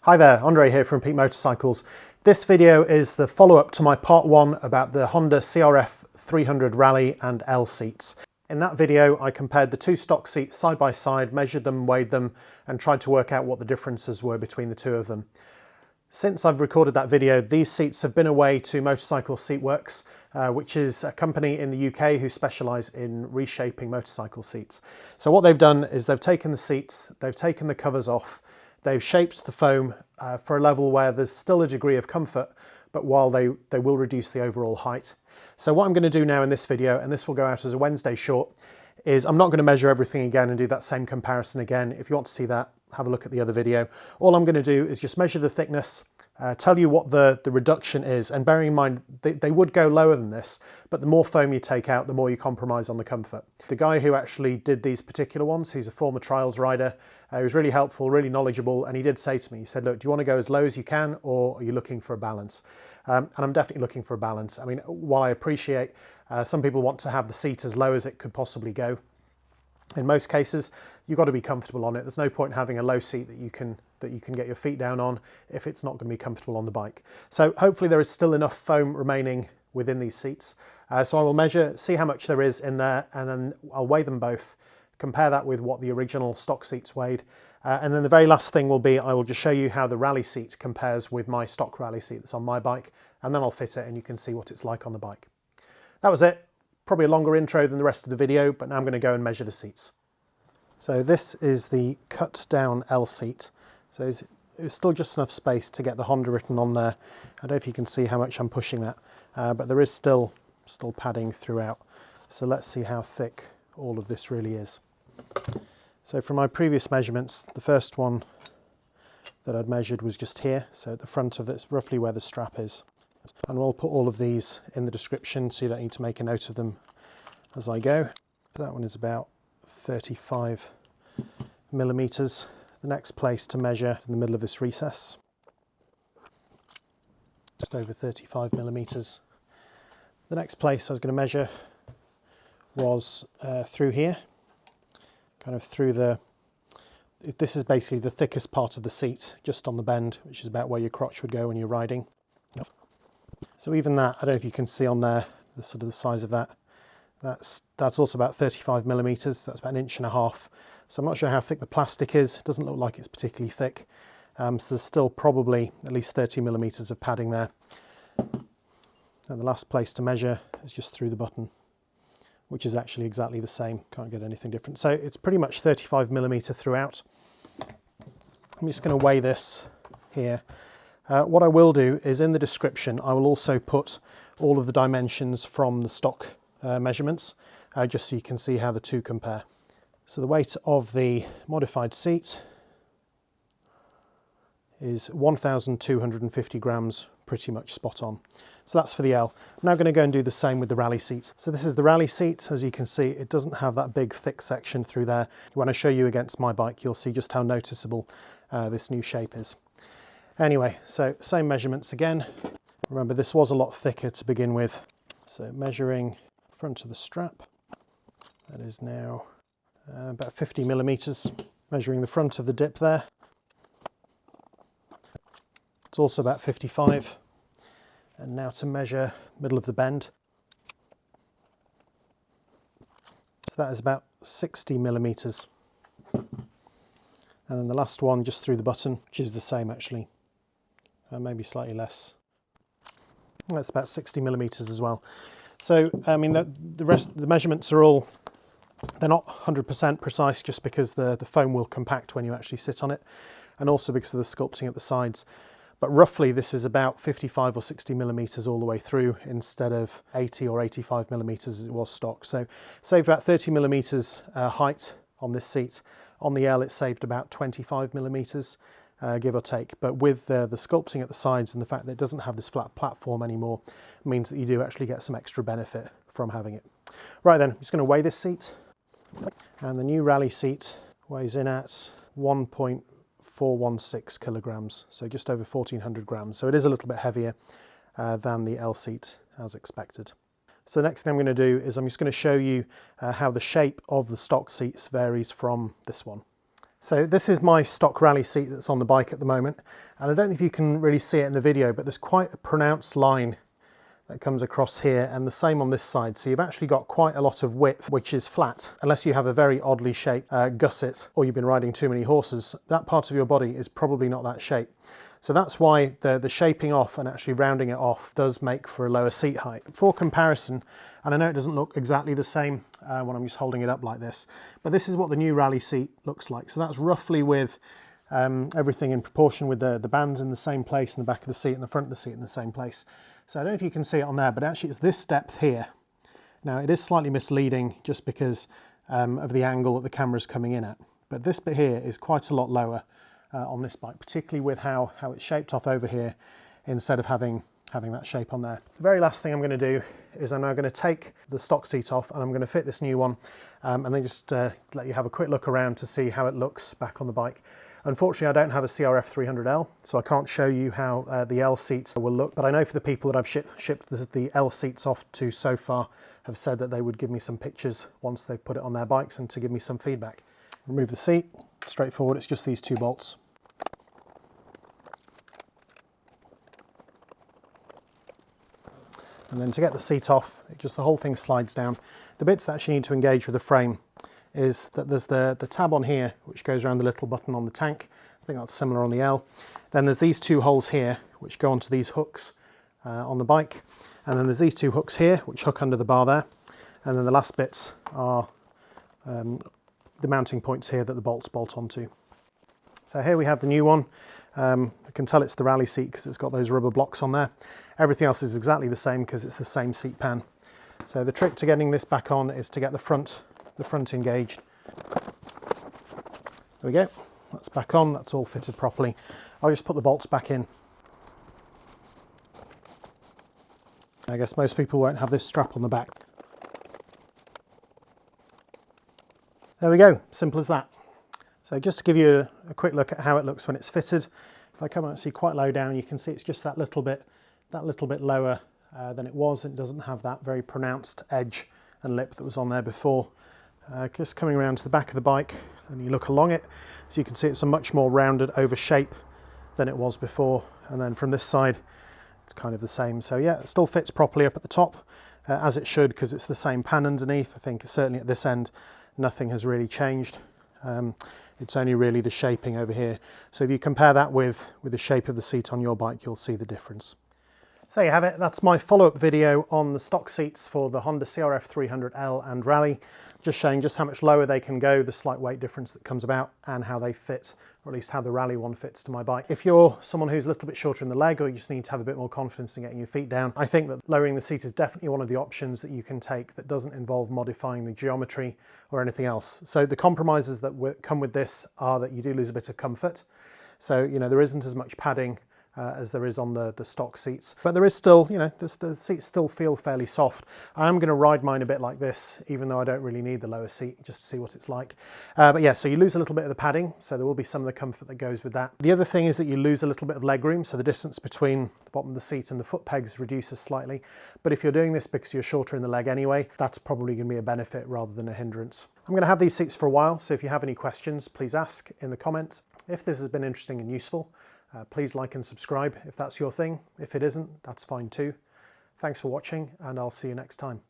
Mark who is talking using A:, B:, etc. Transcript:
A: Hi there, Andre here from Peak Motorcycles. This video is the follow-up to my part 1 about the Honda CRF300 Rally and L seats. In that video I compared the two stock seats side by side, measured them, weighed them and tried to work out what the differences were between the two of them. Since I've recorded that video, these seats have been away to Motorcycle Seatworks, which is a company in the UK who specialise in reshaping motorcycle seats. So what they've done is they've taken the seats, they've taken the covers off, they've shaped the foam for a level where there's still a degree of comfort, but while they will reduce the overall height. So what I'm going to do now in this video, and this will go out as a Wednesday short, is I'm not going to measure everything again and do that same comparison again. If you want to see that, have a look at the other video. All I'm going to do is just measure the thickness, tell you what the reduction is, and bearing in mind they would go lower than this, but the more foam you take out, the more you compromise on the comfort. The guy who actually did these particular ones, he's a former trials rider, he was really helpful, really knowledgeable, and he did say to me, he said, look, do you want to go as low as you can, or are you looking for a balance? And I'm definitely looking for a balance. I mean, while I appreciate some people want to have the seat as low as it could possibly go, in most cases, you've got to be comfortable on it. There's no point having a low seat that you can get your feet down on if it's not going to be comfortable on the bike. So hopefully there is still enough foam remaining within these seats. So I will measure, see how much there is in there, and then I'll weigh them both, compare that with what the original stock seats weighed. And then the very last thing will be, I will just show you how the Rally seat compares with my stock Rally seat that's on my bike, and then I'll fit it and you can see what it's like on the bike. That was it. Probably a longer intro than the rest of the video, but now I'm going to go and measure the seats. So this is the cut down L seat. So there's still just enough space to get the Honda written on there. I don't know if you can see how much I'm pushing that, but there is still padding throughout. So let's see how thick all of this really is. So from my previous measurements, the first one that I'd measured was just here. So at the front of this, roughly where the strap is. And we'll put all of these in the description so you don't need to make a note of them as I go. So that one is about 35 millimeters. The next place to measure is in the middle of this recess, just over 35 millimeters. The next place I was going to measure was through here, kind of through this is basically the thickest part of the seat, just on the bend, which is about where your crotch would go when you're riding. So even that, I don't know if you can see on there, the sort of the size of that. That's also about 35 millimeters. That's about 1.5 inches. So I'm not sure how thick the plastic is. It doesn't look like it's particularly thick. So there's still probably at least 30 millimeters of padding there. And the last place to measure is just through the button, which is actually exactly the same. Can't get anything different. So it's pretty much 35 millimeter throughout. I'm just going to weigh this here. What I will do is in the description, I will also put all of the dimensions from the stock measurements, just so you can see how the two compare. So the weight of the modified seat is 1,250 grams, pretty much spot on. So that's for the L. I'm now going to go and do the same with the Rally seat. So this is the Rally seat. As you can see, it doesn't have that big thick section through there. When I show you against my bike, you'll see just how noticeable this new shape is. Anyway, so same measurements again. Remember, this was a lot thicker to begin with. So measuring front of the strap, that is now about 50 millimeters. Measuring the front of the dip there, it's also about 55. And now to measure middle of the bend. So that is about 60 millimeters. And then the last one just through the button, which is the same actually. Maybe slightly less. That's about 60 millimeters as well. So, I mean, the rest, the measurements are all, they're not 100% precise just because the foam will compact when you actually sit on it, and also because of the sculpting at the sides. But roughly this is about 55 or 60 millimeters all the way through instead of 80 or 85 millimeters as it was stock. So saved about 30 millimeters height on this seat. On the L it saved about 25 millimeters. Give or take, but with the sculpting at the sides and the fact that it doesn't have this flat platform anymore means that you do actually get some extra benefit from having it. Right then, I'm just going to weigh this seat, and the new Rally seat weighs in at 1.416 kilograms, so just over 1,400 grams. So it is a little bit heavier than the L seat as expected. So the next thing I'm going to do is I'm just going to show you how the shape of the stock seats varies from this one. So this is my stock Rally seat that's on the bike at the moment, and I don't know if you can really see it in the video, but there's quite a pronounced line that comes across here, and the same on this side. So you've actually got quite a lot of width which is flat, unless you have a very oddly shaped gusset or you've been riding too many horses. That part of your body is probably not that shape. So that's why the shaping off and actually rounding it off does make for a lower seat height. For comparison, and I know it doesn't look exactly the same when I'm just holding it up like this, but this is what the new Rally seat looks like. So that's roughly with everything in proportion, with the bands in the same place and the back of the seat and the front of the seat in the same place. So I don't know if you can see it on there, but actually it's this depth here. Now it is slightly misleading just because of the angle that the camera's coming in at, but this bit here is quite a lot lower on this bike, particularly with how it's shaped off over here instead of having that shape on there. The very last thing I'm going to do is I'm now going to take the stock seat off and I'm going to fit this new one and then just let you have a quick look around to see how it looks back on the bike. Unfortunately, I don't have a CRF300L, so I can't show you how the L seat will look, but I know for the people that I've shipped the L seats off to so far have said that they would give me some pictures once they've put it on their bikes and to give me some feedback. Remove the seat, straightforward, it's just these two bolts. And then to get the seat off, the whole thing slides down. The bits that actually need to engage with the frame is that there's the tab on here, which goes around the little button on the tank. I think that's similar on the L. Then there's these two holes here, which go onto these hooks on the bike. And then there's these two hooks here, which hook under the bar there. And then the last bits are the mounting points here that the bolts bolt onto. So here we have the new one. I can tell it's the Rally seat because it's got those rubber blocks on there. Everything else is exactly the same because it's the same seat pan. So the trick to getting this back on is to get the front engaged. There we go, that's back on, that's all fitted properly. I'll just put the bolts back in. I guess most people won't have this strap on the back. There we go, simple as that. So just to give you a quick look at how it looks when it's fitted, if I come out and see quite low down, you can see it's just that little bit lower than it was. It doesn't have that very pronounced edge and lip that was on there before. Just coming around to the back of the bike and you look along it, so you can see it's a much more rounded over shape than it was before. And then from this side, it's kind of the same. So yeah, it still fits properly up at the top, as it should, because it's the same pan underneath. I think certainly at this end, nothing has really changed. It's only really the shaping over here. So if you compare that with the shape of the seat on your bike, you'll see the difference. So there you have it. That's my follow-up video on the stock seats for the Honda CRF300L and Rally, just showing just how much lower they can go, the slight weight difference that comes about, and how they fit, or at least how the Rally one fits to my bike. If you're someone who's a little bit shorter in the leg, or you just need to have a bit more confidence in getting your feet down, I think that lowering the seat is definitely one of the options that you can take that doesn't involve modifying the geometry or anything else. So the compromises that come with this are that you do lose a bit of comfort. So, you know, there isn't as much padding as there is on the stock seats, but there is still, you know, the seats still feel fairly soft. I am going to ride mine a bit like this, even though I don't really need the lower seat, just to see what it's like. But yeah, so you lose a little bit of the padding, so there will be some of the comfort that goes with that. The other thing is that you lose a little bit of leg room, so the distance between the bottom of the seat and the foot pegs reduces slightly. But if you're doing this because you're shorter in the leg anyway, that's probably going to be a benefit rather than a hindrance. I'm going to have these seats for a while, so if you have any questions, please ask in the comments. If this has been interesting and useful, please like and subscribe if that's your thing. If it isn't, that's fine too. Thanks for watching, and I'll see you next time.